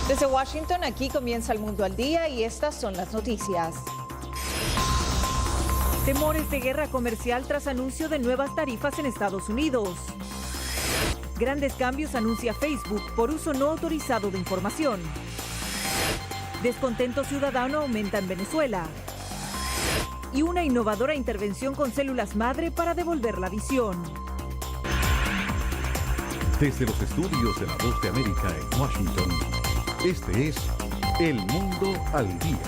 Desde Washington, aquí comienza El Mundo al Día y estas son las noticias. Temores de guerra comercial tras anuncio de nuevas tarifas en Estados Unidos. Grandes cambios anuncia Facebook por uso no autorizado de información. Descontento ciudadano aumenta en Venezuela. Y una innovadora intervención con células madre para devolver la visión. Desde los estudios de La Voz de América en Washington, este es El Mundo al Día.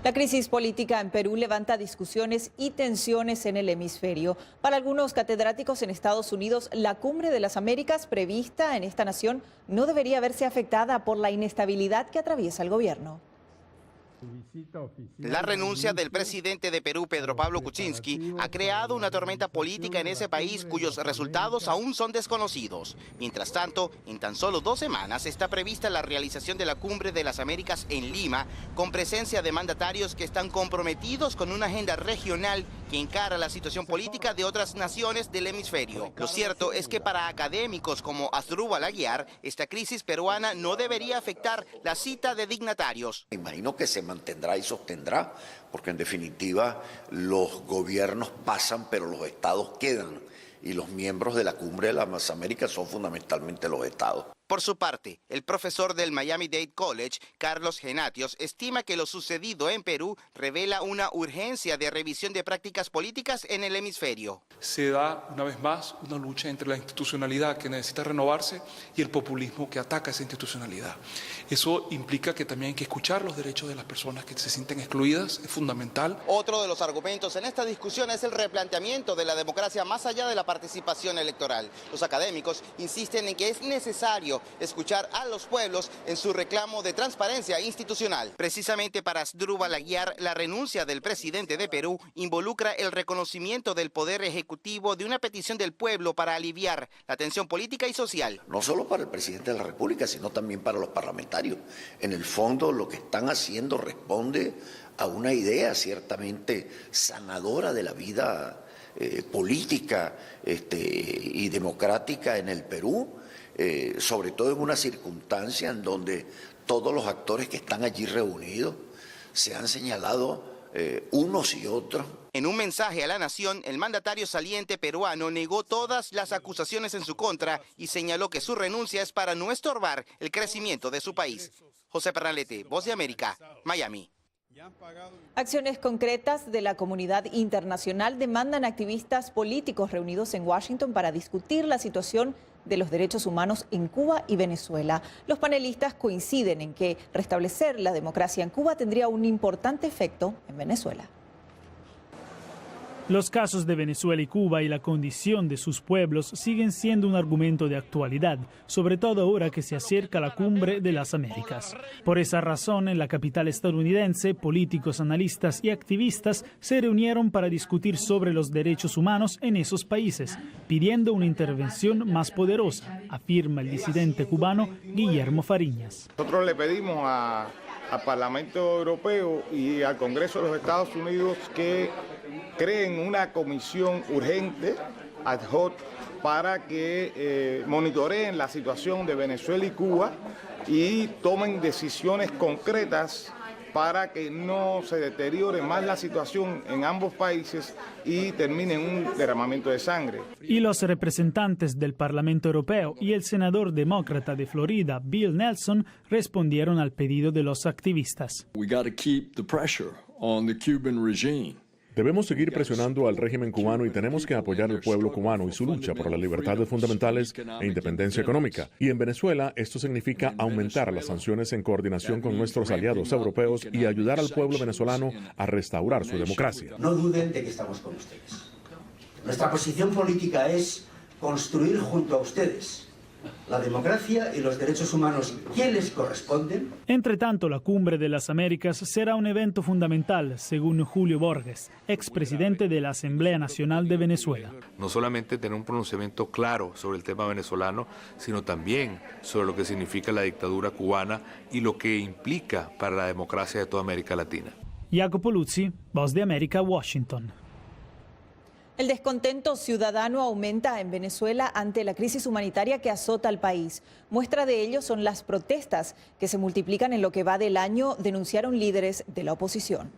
La crisis política en Perú levanta discusiones y tensiones en el hemisferio. Para algunos catedráticos en Estados Unidos, la Cumbre de las Américas prevista en esta nación no debería verse afectada por la inestabilidad que atraviesa el gobierno. La renuncia del presidente de Perú, Pedro Pablo Kuczynski, ha creado una tormenta política en ese país cuyos resultados aún son desconocidos. Mientras tanto, en tan solo 2 semanas está prevista la realización de la Cumbre de las Américas en Lima, con presencia de mandatarios que están comprometidos con una agenda regional que encara la situación política de otras naciones del hemisferio. Lo cierto es que para académicos como Asdrúbal Aguiar, esta crisis peruana no debería afectar la cita de dignatarios. Imagino que se mantendrá y sostendrá, porque en definitiva los gobiernos pasan, pero los estados quedan. Y los miembros de la Cumbre de las Américas son fundamentalmente los estados. Por su parte, el profesor del Miami-Dade College, Carlos Genatios, estima que lo sucedido en Perú revela una urgencia de revisión de prácticas políticas en el hemisferio. Se da, una vez más, una lucha entre la institucionalidad que necesita renovarse y el populismo que ataca esa institucionalidad. Eso implica que también hay que escuchar los derechos de las personas que se sienten excluidas, es fundamental. Otro de los argumentos en esta discusión es el replanteamiento de la democracia más allá de la participación electoral. Los académicos insisten en que es necesario escuchar a los pueblos en su reclamo de transparencia institucional. Precisamente para Asdrúbal Aguiar, la renuncia del presidente de Perú involucra el reconocimiento del poder ejecutivo de una petición del pueblo para aliviar la tensión política y social. No solo para el presidente de la República, sino también para los parlamentarios. En el fondo, lo que están haciendo responde a una idea ciertamente sanadora de la vida política y democrática en el Perú. Sobre todo en una circunstancia en donde todos los actores que están allí reunidos se han señalado unos y otros. En un mensaje a la nación, el mandatario saliente peruano negó todas las acusaciones en su contra y señaló que su renuncia es para no estorbar el crecimiento de su país. José Pernalete, Voz de América, Miami. Acciones concretas de la comunidad internacional demandan activistas políticos reunidos en Washington para discutir la situación de los derechos humanos en Cuba y Venezuela. Los panelistas coinciden en que restablecer la democracia en Cuba tendría un importante efecto en Venezuela. Los casos de Venezuela y Cuba y la condición de sus pueblos siguen siendo un argumento de actualidad, sobre todo ahora que se acerca la Cumbre de las Américas. Por esa razón, en la capital estadounidense, políticos, analistas y activistas se reunieron para discutir sobre los derechos humanos en esos países, pidiendo una intervención más poderosa, afirma el disidente cubano Guillermo Fariñas. Nosotros le pedimos al Parlamento Europeo y al Congreso de los Estados Unidos que creen una comisión urgente, ad hoc, para que monitoreen la situación de Venezuela y Cuba y tomen decisiones concretas para que no se deteriore más la situación en ambos países y termine en un derramamiento de sangre. Y los representantes del Parlamento Europeo y el senador demócrata de Florida, Bill Nelson, respondieron al pedido de los activistas. Debemos seguir presionando al régimen cubano y tenemos que apoyar al pueblo cubano y su lucha por las libertades fundamentales e independencia económica. Y en Venezuela esto significa aumentar las sanciones en coordinación con nuestros aliados europeos y ayudar al pueblo venezolano a restaurar su democracia. No duden de que estamos con ustedes. Nuestra posición política es construir junto a ustedes la democracia y los derechos humanos que les corresponden. Entre tanto, la Cumbre de las Américas será un evento fundamental, según Julio Borges, expresidente de la Asamblea Nacional de Venezuela. No solamente tener un pronunciamiento claro sobre el tema venezolano, sino también sobre lo que significa la dictadura cubana y lo que implica para la democracia de toda América Latina. Jacopo Luzzi, Voz de América, Washington. El descontento ciudadano aumenta en Venezuela ante la crisis humanitaria que azota al país. Muestra de ello son las protestas que se multiplican en lo que va del año, denunciaron líderes de la oposición.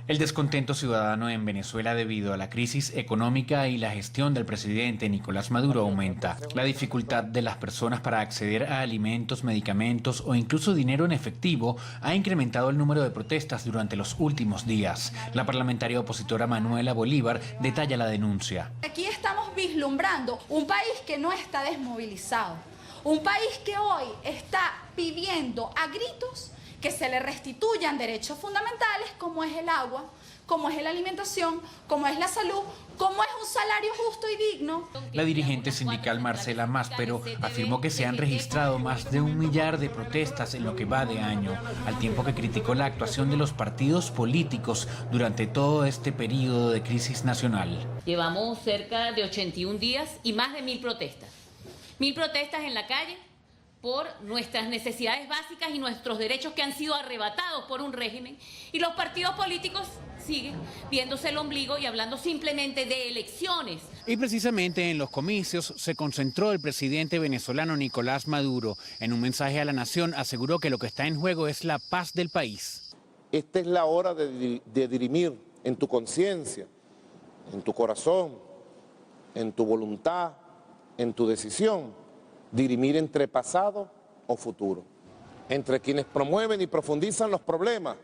El descontento ciudadano en Venezuela debido a la crisis económica y la gestión del presidente Nicolás Maduro aumenta. La dificultad de las personas para acceder a alimentos, medicamentos o incluso dinero en efectivo ha incrementado el número de protestas durante los últimos días. La parlamentaria opositora Manuela Bolívar detalla la denuncia. Aquí estamos vislumbrando un país que no está desmovilizado, un país que hoy está pidiendo a gritos que se le restituyan derechos fundamentales como es el agua, como es la alimentación, como es la salud, como es un salario justo y digno. La dirigente sindical Marcela Máspero afirmó que se han registrado más de 1 millar de protestas en lo que va de año, al tiempo que criticó la actuación de los partidos políticos durante todo este periodo de crisis nacional. Llevamos cerca de 81 días y más de 1000 protestas. 1000 protestas en la calle por nuestras necesidades básicas y nuestros derechos que han sido arrebatados por un régimen, y los partidos políticos siguen viéndose el ombligo y hablando simplemente de elecciones. Y precisamente en los comicios se concentró el presidente venezolano Nicolás Maduro. En un mensaje a la nación aseguró que lo que está en juego es la paz del país. Esta es la hora de dirimir en tu conciencia, en tu corazón, en tu voluntad, en tu decisión, dirimir entre pasado o futuro, entre quienes promueven y profundizan los problemas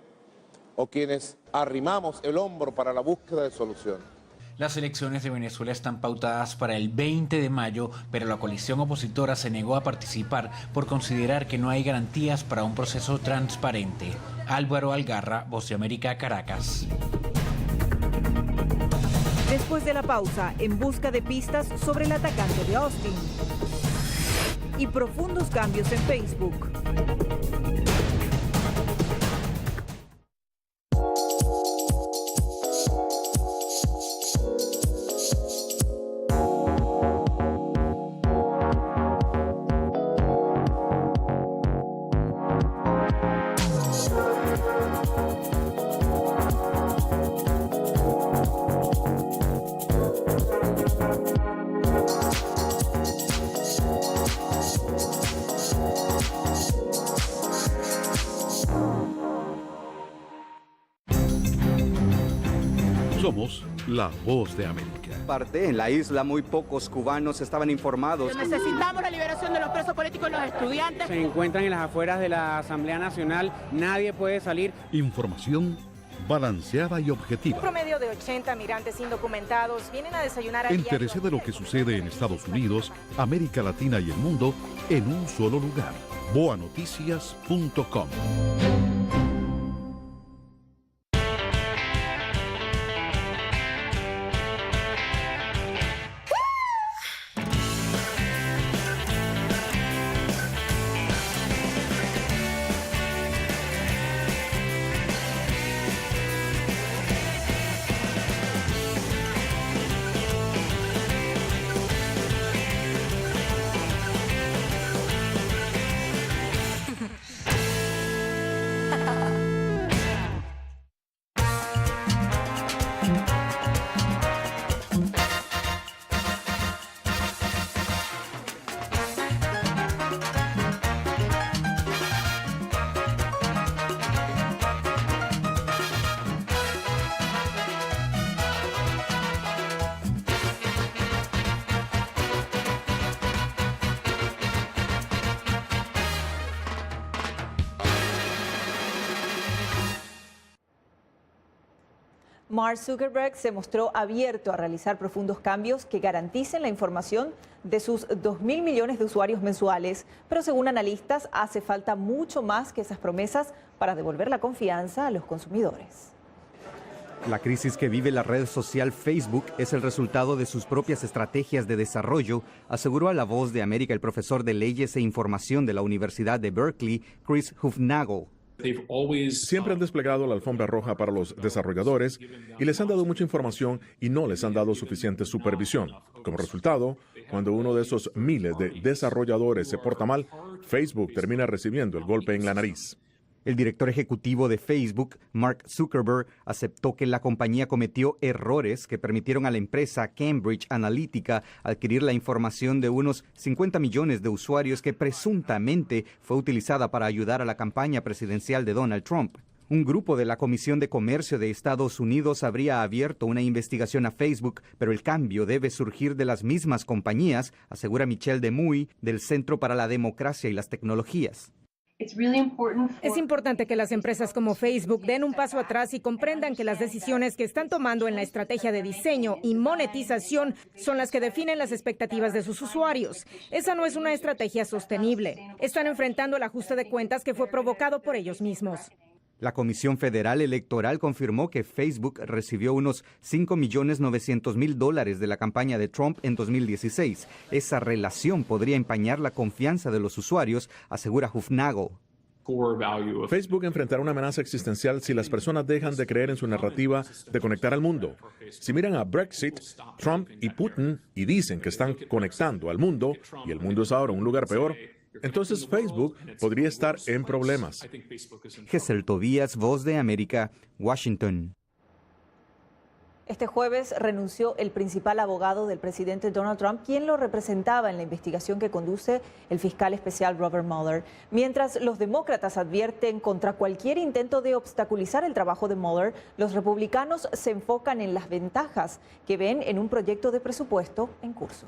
o quienes arrimamos el hombro para la búsqueda de soluciones. Las elecciones de Venezuela están pautadas para el 20 de mayo, pero la coalición opositora se negó a participar por considerar que no hay garantías para un proceso transparente. Álvaro Algarra, Voz de América, Caracas. Después de la pausa, en busca de pistas sobre el atacante de Austin. Y profundos cambios en Facebook. Somos la Voz de América. En la isla muy pocos cubanos estaban informados. Necesitamos la liberación de los presos políticos y los estudiantes. Se encuentran en las afueras de la Asamblea Nacional, nadie puede salir. Información balanceada y objetiva. Un promedio de 80 migrantes indocumentados vienen a desayunar a Entérese de lo que sucede en Estados Unidos, América Latina y el mundo en un solo lugar. boanoticias.com. Mark Zuckerberg se mostró abierto a realizar profundos cambios que garanticen la información de sus 2.000 millones de usuarios mensuales, pero según analistas hace falta mucho más que esas promesas para devolver la confianza a los consumidores. La crisis que vive la red social Facebook es el resultado de sus propias estrategias de desarrollo, aseguró a La Voz de América el profesor de Leyes e Información de la Universidad de Berkeley, Chris Hufnagel. Siempre han desplegado la alfombra roja para los desarrolladores y les han dado mucha información y no les han dado suficiente supervisión. Como resultado, cuando uno de esos miles de desarrolladores se porta mal, Facebook termina recibiendo el golpe en la nariz. El director ejecutivo de Facebook, Mark Zuckerberg, aceptó que la compañía cometió errores que permitieron a la empresa Cambridge Analytica adquirir la información de unos 50 millones de usuarios que presuntamente fue utilizada para ayudar a la campaña presidencial de Donald Trump. Un grupo de la Comisión de Comercio de Estados Unidos habría abierto una investigación a Facebook, pero el cambio debe surgir de las mismas compañías, asegura Michelle Demuy, del Centro para la Democracia y las Tecnologías. Es importante que las empresas como Facebook den un paso atrás y comprendan que las decisiones que están tomando en la estrategia de diseño y monetización son las que definen las expectativas de sus usuarios. Esa no es una estrategia sosterible. Están enfrentando el ajuste de cuentas que fue provocado por ellos mismos. La Comisión Federal Electoral confirmó que Facebook recibió unos $5.900.000 de la campaña de Trump en 2016. Esa relación podría empañar la confianza de los usuarios, asegura Hufnagel. Facebook enfrentará una amenaza existencial si las personas dejan de creer en su narrativa de conectar al mundo. Si miran a Brexit, Trump y Putin y dicen que están conectando al mundo y el mundo es ahora un lugar peor, entonces Facebook podría estar en problemas. Gesell Tobías, Voz de América, Washington. Este jueves renunció el principal abogado del presidente Donald Trump, quien lo representaba en la investigación que conduce el fiscal especial Robert Mueller. Mientras los demócratas advierten contra cualquier intento de obstaculizar el trabajo de Mueller, los republicanos se enfocan en las ventajas que ven en un proyecto de presupuesto en curso.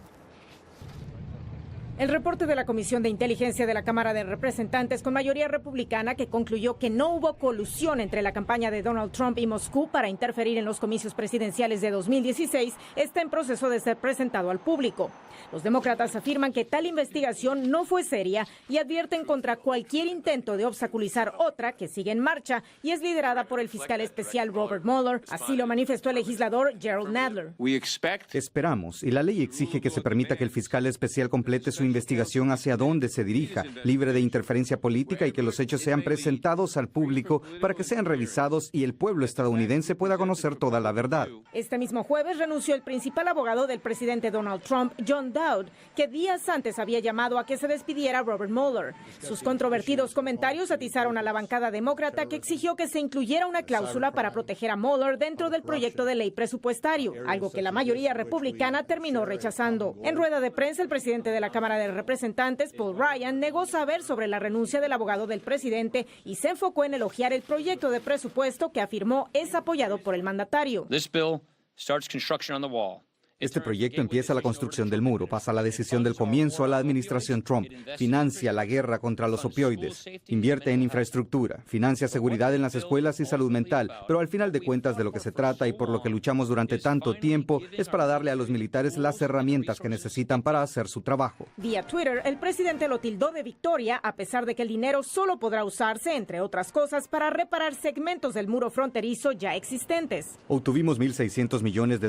El reporte de la Comisión de Inteligencia de la Cámara de Representantes con mayoría republicana, que concluyó que no hubo colusión entre la campaña de Donald Trump y Moscú para interferir en los comicios presidenciales de 2016, está en proceso de ser presentado al público. Los demócratas afirman que tal investigación no fue seria y advierten contra cualquier intento de obstaculizar otra que sigue en marcha y es liderada por el fiscal especial Robert Mueller. Así lo manifestó el legislador Gerald Nadler. Esperamos, y la ley exige que se permita que el fiscal especial complete su investigación hacia dónde se dirija, libre de interferencia política, y que los hechos sean presentados al público para que sean revisados y el pueblo estadounidense pueda conocer toda la verdad. Este mismo jueves renunció el principal abogado del presidente Donald Trump, John Dowd, que días antes había llamado a que se despidiera Robert Mueller. Sus controvertidos comentarios atizaron a la bancada demócrata, que exigió que se incluyera una cláusula para proteger a Mueller dentro del proyecto de ley presupuestario, algo que la mayoría republicana terminó rechazando. En rueda de prensa, el presidente de la Cámara de Representantes, Paul Ryan, negó saber sobre la renuncia del abogado del presidente y se enfocó en elogiar el proyecto de presupuesto que afirmó es apoyado por el mandatario. Este proyecto empieza la construcción del muro, pasa la decisión del comienzo a la administración Trump, financia la guerra contra los opioides, invierte en infraestructura, financia seguridad en las escuelas y salud mental, pero al final de cuentas de lo que se trata y por lo que luchamos durante tanto tiempo es para darle a los militares las herramientas que necesitan para hacer su trabajo. Vía Twitter, el presidente lo tildó de victoria, a pesar de que el dinero solo podrá usarse, entre otras cosas, para reparar segmentos del muro fronterizo ya existentes. Obtuvimos $1.600 millones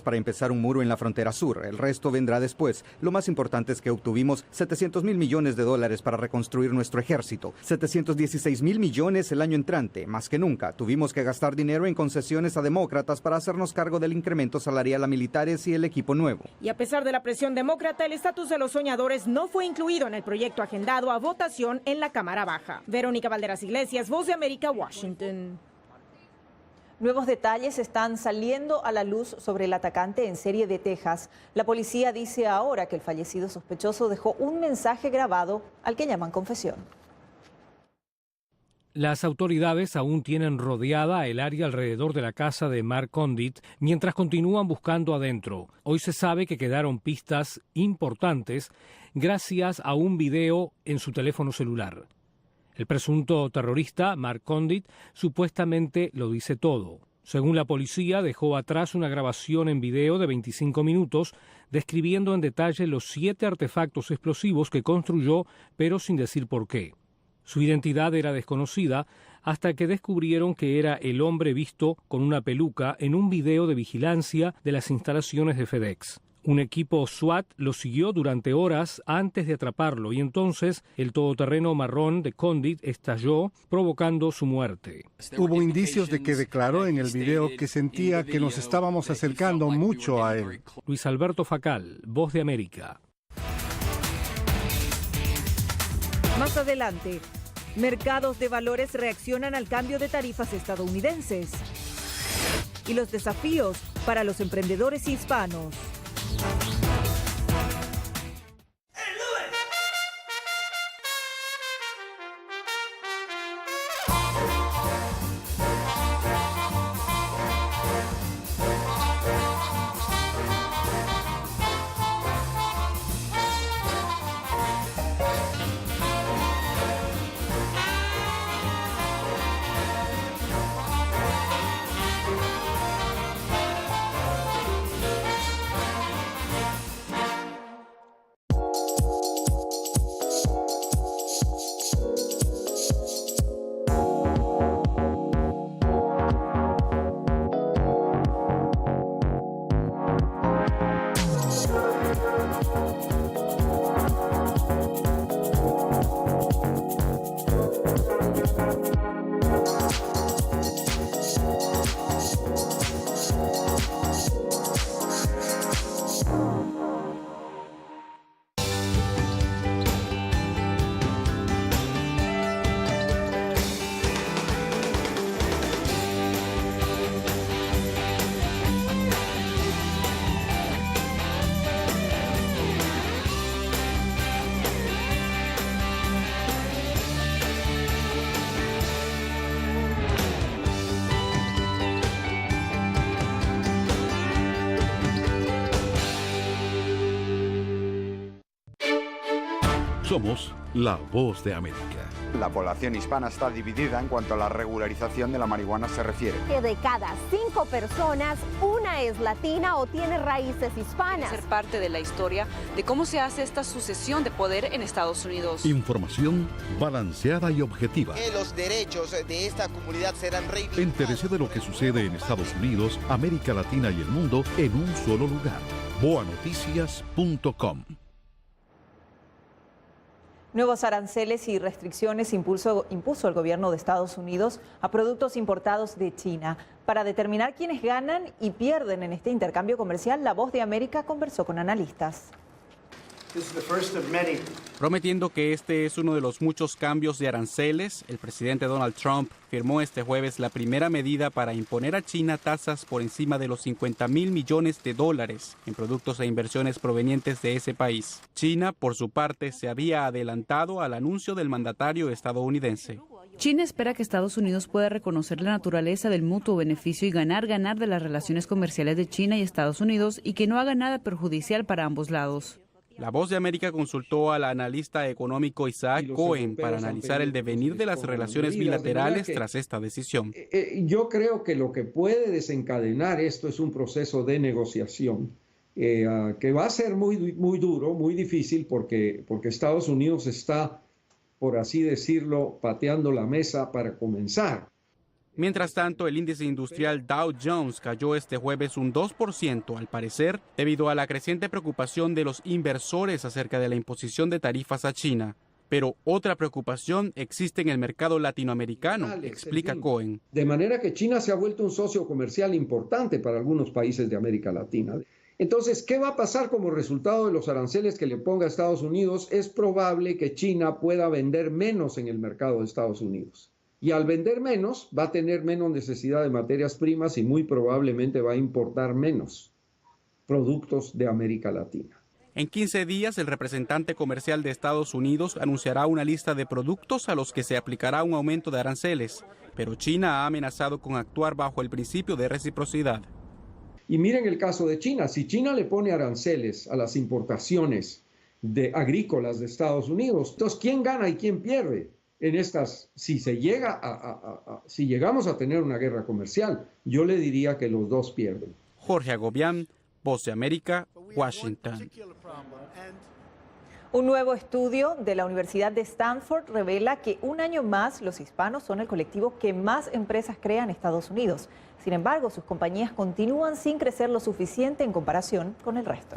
para empezar un muro en la frontera sur. El resto vendrá después. Lo más importante es que obtuvimos $700 millones para reconstruir nuestro ejército. $716 millones el año entrante. Más que nunca, tuvimos que gastar dinero en concesiones a demócratas para hacernos cargo del incremento salarial a militares y el equipo nuevo. Y a pesar de la presión demócrata, el estatus de los soñadores no fue incluido en el proyecto agendado a votación en la Cámara Baja. Verónica Valderas Iglesias, Voz de América, Washington. Nuevos detalles están saliendo a la luz sobre el atacante en serie de Texas. La policía dice ahora que el fallecido sospechoso dejó un mensaje grabado al que llaman confesión. Las autoridades aún tienen rodeada el área alrededor de la casa de Mark Condit mientras continúan buscando adentro. Hoy se sabe que quedaron pistas importantes gracias a un video en su teléfono celular. El presunto terrorista, Mark Condit, supuestamente lo dice todo. Según la policía, dejó atrás una grabación en video de 25 minutos describiendo en detalle los 7 artefactos explosivos que construyó, pero sin decir por qué. Su identidad era desconocida hasta que descubrieron que era el hombre visto con una peluca en un video de vigilancia de las instalaciones de FedEx. Un equipo SWAT lo siguió durante horas antes de atraparlo y entonces el todoterreno marrón de Condit estalló, provocando su muerte. Hubo indicios de que declaró en el video que sentía que nos estábamos acercando mucho a él. Luis Alberto Facal, Voz de América. Más adelante, Mercados de valores reaccionan al cambio de tarifas estadounidenses. Y los desafíos para los emprendedores hispanos. Somos la voz de América. La población hispana está dividida en cuanto a la regularización de la marihuana se refiere. Que de cada 5 personas, una es latina o tiene raíces hispanas. Ser parte de la historia de cómo se hace esta sucesión de poder en Estados Unidos. Información balanceada y objetiva. Que los derechos de esta comunidad serán reivindicados. Entérese de lo que sucede en Estados Unidos, América Latina y el mundo en un solo lugar. boanoticias.com. Nuevos aranceles y restricciones impuso el gobierno de Estados Unidos a productos importados de China. Para determinar quiénes ganan y pierden en este intercambio comercial, La Voz de América conversó con analistas. Prometiendo que este es uno de los muchos cambios de aranceles, el presidente Donald Trump firmó este jueves la primera medida para imponer a China tasas por encima de los 50,000 millones de dólares en productos e inversiones provenientes de ese país. China, por su parte, se había adelantado al anuncio del mandatario estadounidense. China espera que Estados Unidos pueda reconocer la naturaleza del mutuo beneficio y ganar de las relaciones comerciales de China y Estados Unidos y que no haga nada perjudicial para ambos lados. La Voz de América consultó al analista económico Isaac Cohen para analizar el devenir de las relaciones bilaterales tras esta decisión. Yo creo que lo que puede desencadenar esto es un proceso de negociación que va a ser muy duro, muy difícil, porque Estados Unidos está, por así decirlo, pateando la mesa para comenzar. Mientras tanto, el índice industrial Dow Jones cayó este jueves un 2%, al parecer, debido a la creciente preocupación de los inversores acerca de la imposición de tarifas a China. Pero otra preocupación existe en el mercado latinoamericano, explica Cohen. De manera que China se ha vuelto un socio comercial importante para algunos países de América Latina. Entonces, ¿qué va a pasar como resultado de los aranceles que le ponga a Estados Unidos? Es probable que China pueda vender menos en el mercado de Estados Unidos. Y al vender menos, va a tener menos necesidad de materias primas y muy probablemente va a importar menos productos de América Latina. En 15 días, el representante comercial de Estados Unidos anunciará una lista de productos a los que se aplicará un aumento de aranceles, pero China ha amenazado con actuar bajo el principio de reciprocidad. Y miren el caso de China. Si China le pone aranceles a las importaciones agrícolas de Estados Unidos, entonces, ¿quién gana y quién pierde? En estas, si llegamos a tener una guerra comercial, yo le diría que los dos pierden. Jorge Agobián, Voz de América, Washington. Un nuevo estudio de la Universidad de Stanford revela que un año más los hispanos son el colectivo que más empresas crea en Estados Unidos. Sin embargo, sus compañías continúan sin crecer lo suficiente en comparación con el resto.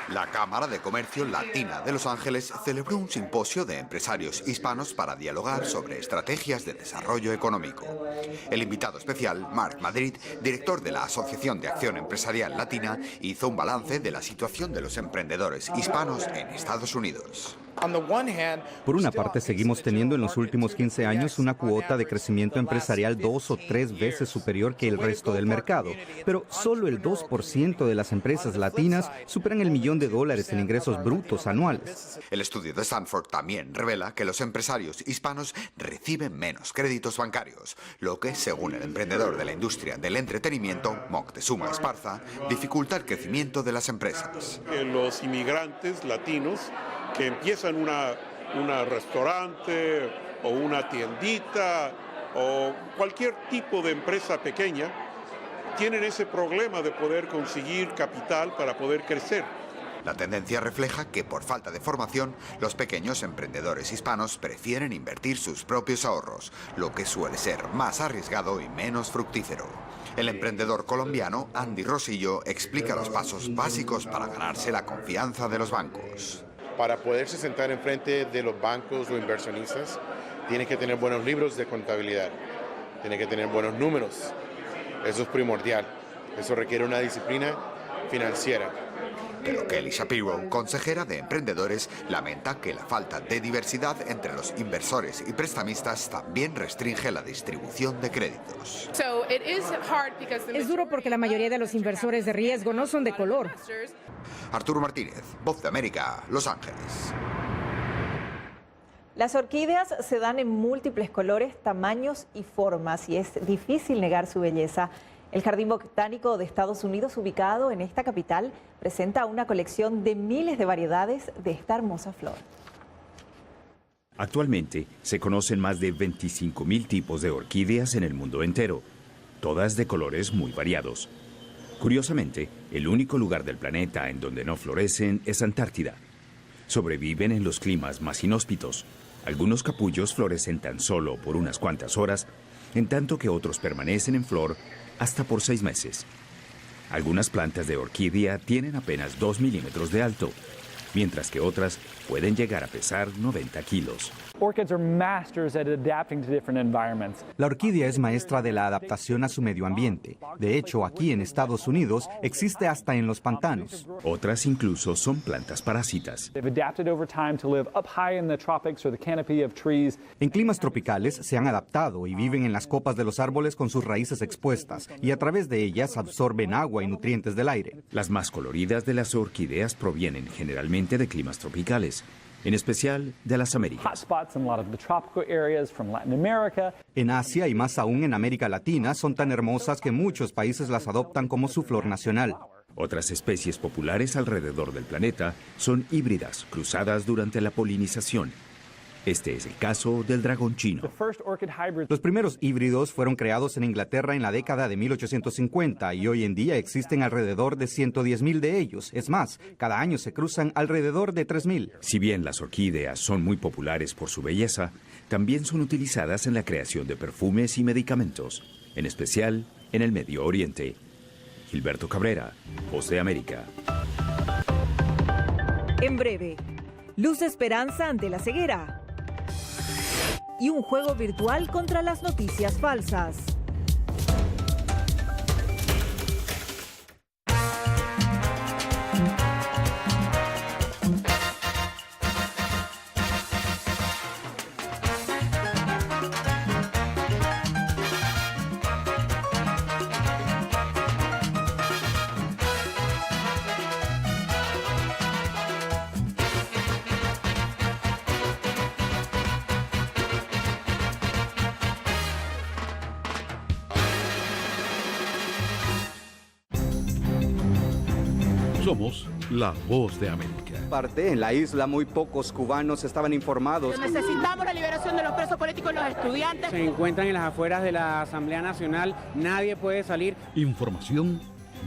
La Cámara de Comercio Latina de Los Ángeles celebró un simposio de empresarios hispanos para dialogar sobre estrategias de desarrollo económico. El invitado especial, Mark Madrid, director de la Asociación de Acción Empresarial Latina, hizo un balance de la situación de los emprendedores hispanos en Estados Unidos. Por una parte, seguimos teniendo en los últimos 15 años una cuota de crecimiento empresarial 2 o 3 veces superior que el resto del mercado, pero solo el 2% de las empresas latinas superan el $1 millón en ingresos brutos anuales. El estudio de Stanford también revela que los empresarios hispanos reciben menos créditos bancarios, lo que, según el emprendedor de la industria del entretenimiento, Moctezuma Esparza, dificulta el crecimiento de las empresas. Los inmigrantes latinos que empiezan una restaurante o una tiendita o cualquier tipo de empresa pequeña, tienen ese problema de poder conseguir capital para poder crecer. La tendencia refleja que por falta de formación, los pequeños emprendedores hispanos prefieren invertir sus propios ahorros, lo que suele ser más arriesgado y menos fructífero. El emprendedor colombiano Andy Rosillo explica los pasos básicos para ganarse la confianza de los bancos. Para poderse sentar enfrente de los bancos o inversionistas, tiene que tener buenos libros de contabilidad, tiene que tener buenos números. Eso es primordial. Eso requiere una disciplina financiera. Pero Kelly Shapiro, consejera de emprendedores, lamenta que la falta de diversidad entre los inversores y prestamistas también restringe la distribución de créditos. Es duro porque la mayoría de los inversores de riesgo no son de color. Arturo Martínez, Voz de América, Los Ángeles. Las orquídeas se dan en múltiples colores, tamaños y formas y es difícil negar su belleza. El Jardín Botánico de Estados Unidos, ubicado en esta capital, presenta una colección de miles de variedades de esta hermosa flor. Actualmente se conocen más de 25.000 tipos de orquídeas en el mundo entero, todas de colores muy variados. Curiosamente, el único lugar del planeta en donde no florecen es Antártida. Sobreviven en los climas más inhóspitos. Algunos capullos florecen tan solo por unas cuantas horas, en tanto que otros permanecen en flor hasta por 6 meses. Algunas plantas de orquídea tienen apenas 2 milímetros de alto, mientras que otras pueden llegar a pesar 90 kilos. La orquídea es maestra de la adaptación a su medio ambiente. De hecho, aquí en Estados Unidos existe hasta en los pantanos. Otras incluso son plantas parásitas. En climas tropicales se han adaptado y viven en las copas de los árboles con sus raíces expuestas y a través de ellas absorben agua y nutrientes del aire. Las más coloridas de las orquídeas provienen generalmente de climas tropicales, en especial de las Américas. En Asia y más aún en América Latina son tan hermosas que muchos países las adoptan como su flor nacional. Otras especies populares alrededor del planeta son híbridas, cruzadas durante la polinización. Este es el caso del dragón chino. Los primeros híbridos fueron creados en Inglaterra en la década de 1850 y hoy en día existen alrededor de 110.000 de ellos. Es más, cada año se cruzan alrededor de 3.000. Si bien las orquídeas son muy populares por su belleza, también son utilizadas en la creación de perfumes y medicamentos, en especial en el Medio Oriente. Gilberto Cabrera, Voz de América. En breve, luz de esperanza ante la ceguera y un juego virtual contra las noticias falsas. Somos la Voz de América. En la isla muy pocos cubanos estaban informados. Necesitamos la liberación de los presos políticos y los estudiantes. Se encuentran en las afueras de la Asamblea Nacional, nadie puede salir. Información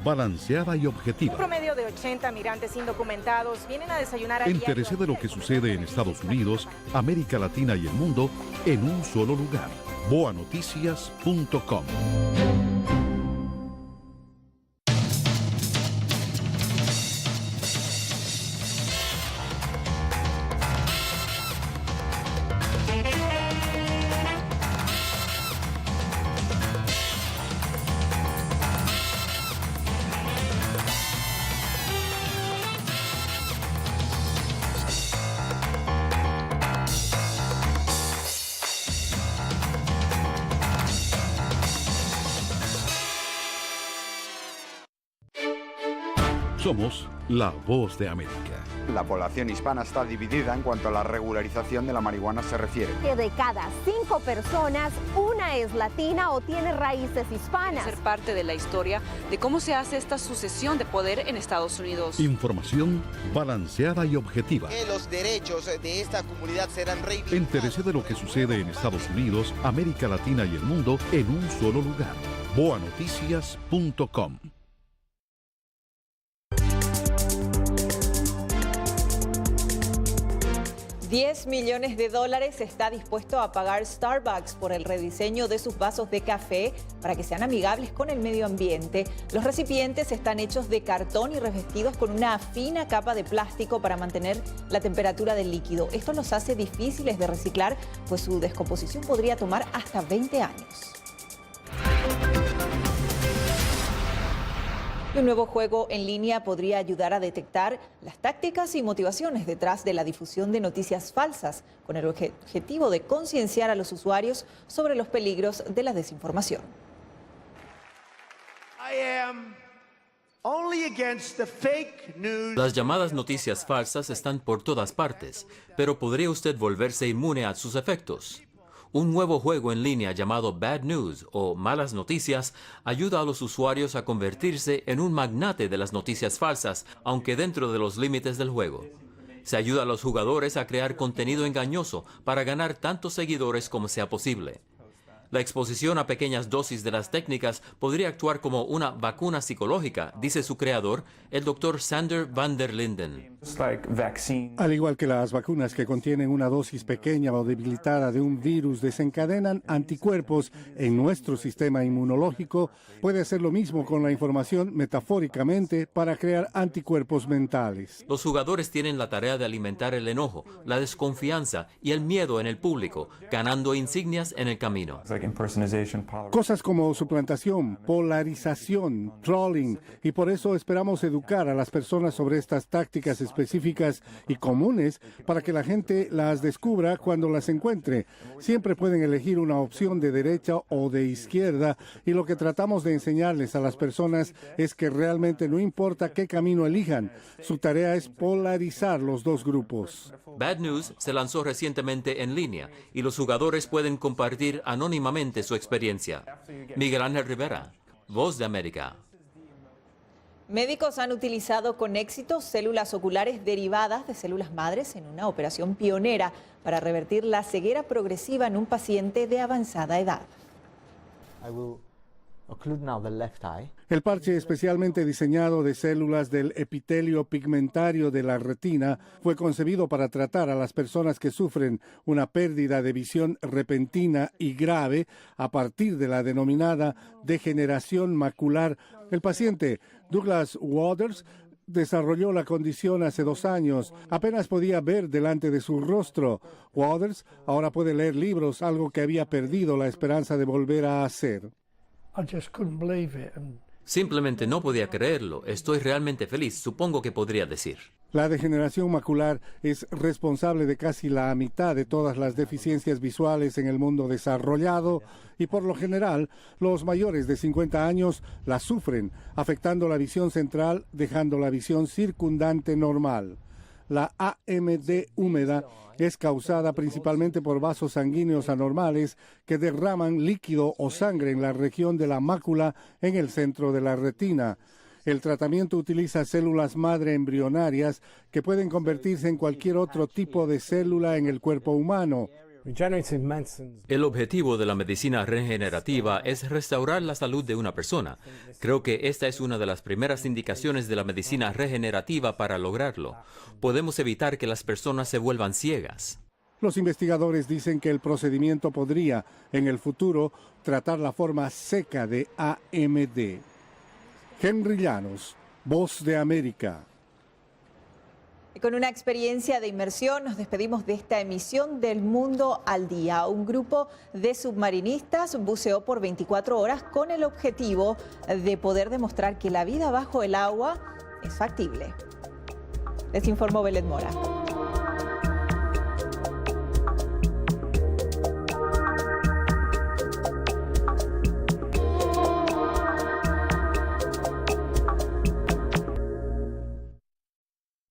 balanceada y objetiva. Un promedio de 80 migrantes indocumentados vienen a desayunar a Entérese de lo que sucede en Estados Unidos, América Latina y el mundo en un solo lugar. boanoticias.com. Somos la voz de América. La población hispana está dividida en cuanto a la regularización de la marihuana se refiere. Que de cada 5 personas, una es latina o tiene raíces hispanas. Ser parte de la historia de cómo se hace esta sucesión de poder en Estados Unidos. Información balanceada y objetiva. Que los derechos de esta comunidad serán reivindicados. Entérese de lo que sucede en Estados Unidos, América Latina y el mundo en un solo lugar. boanoticias.com. $10 millones está dispuesto a pagar Starbucks por el rediseño de sus vasos de café para que sean amigables con el medio ambiente. Los recipientes están hechos de cartón y revestidos con una fina capa de plástico para mantener la temperatura del líquido. Esto los hace difíciles de reciclar, pues su descomposición podría tomar hasta 20 años. Un nuevo juego en línea podría ayudar a detectar las tácticas y motivaciones detrás de la difusión de noticias falsas, con el objetivo de concienciar a los usuarios sobre los peligros de la desinformación. Las llamadas noticias falsas están por todas partes, pero ¿podría usted volverse inmune a sus efectos? Un nuevo juego en línea llamado Bad News o Malas Noticias ayuda a los usuarios a convertirse en un magnate de las noticias falsas, aunque dentro de los límites del juego. Se ayuda a los jugadores a crear contenido engañoso para ganar tantos seguidores como sea posible. La exposición a pequeñas dosis de las técnicas podría actuar como una vacuna psicológica, dice su creador, el Dr. Sander van der Linden. Al igual que las vacunas que contienen una dosis pequeña o debilitada de un virus desencadenan anticuerpos en nuestro sistema inmunológico, puede hacer lo mismo con la información metafóricamente para crear anticuerpos mentales. Los jugadores tienen la tarea de alimentar el enojo, la desconfianza y el miedo en el público, ganando insignias en el camino. Cosas como suplantación, polarización, trolling, y por eso esperamos educar a las personas sobre estas tácticas específicas y comunes para que la gente las descubra cuando las encuentre. Siempre pueden elegir una opción de derecha o de izquierda, y lo que tratamos de enseñarles a las personas es que realmente no importa qué camino elijan, su tarea es polarizar los dos grupos. Bad News se lanzó recientemente en línea y los jugadores pueden compartir anónimamente su experiencia. Miguel Ángel Rivera, Voz de América. Médicos han utilizado con éxito células oculares derivadas de células madres en una operación pionera para revertir la ceguera progresiva en un paciente de avanzada edad. El parche especialmente diseñado de células del epitelio pigmentario de la retina fue concebido para tratar a las personas que sufren una pérdida de visión repentina y grave a partir de la denominada degeneración macular. El paciente Douglas Waters desarrolló la condición hace 2 años. Apenas podía ver delante de su rostro. Waters ahora puede leer libros, algo que había perdido la esperanza de volver a hacer. Simplemente no podía creerlo. Estoy realmente feliz, supongo que podría decir. La degeneración macular es responsable de casi la mitad de todas las deficiencias visuales en el mundo desarrollado y por lo general los mayores de 50 años la sufren, afectando la visión central, dejando la visión circundante normal. La AMD húmeda es causada principalmente por vasos sanguíneos anormales que derraman líquido o sangre en la región de la mácula en el centro de la retina. El tratamiento utiliza células madre embrionarias que pueden convertirse en cualquier otro tipo de célula en el cuerpo humano. El objetivo de la medicina regenerativa es restaurar la salud de una persona. Creo que esta es una de las primeras indicaciones de la medicina regenerativa para lograrlo. Podemos evitar que las personas se vuelvan ciegas. Los investigadores dicen que el procedimiento podría, en el futuro, tratar la forma seca de AMD. Henry Llanos, Voz de América. Y con una experiencia de inmersión nos despedimos de esta emisión del Mundo al Día. Un grupo de submarinistas buceó por 24 horas con el objetivo de poder demostrar que la vida bajo el agua es factible. Les informó Belén Mora.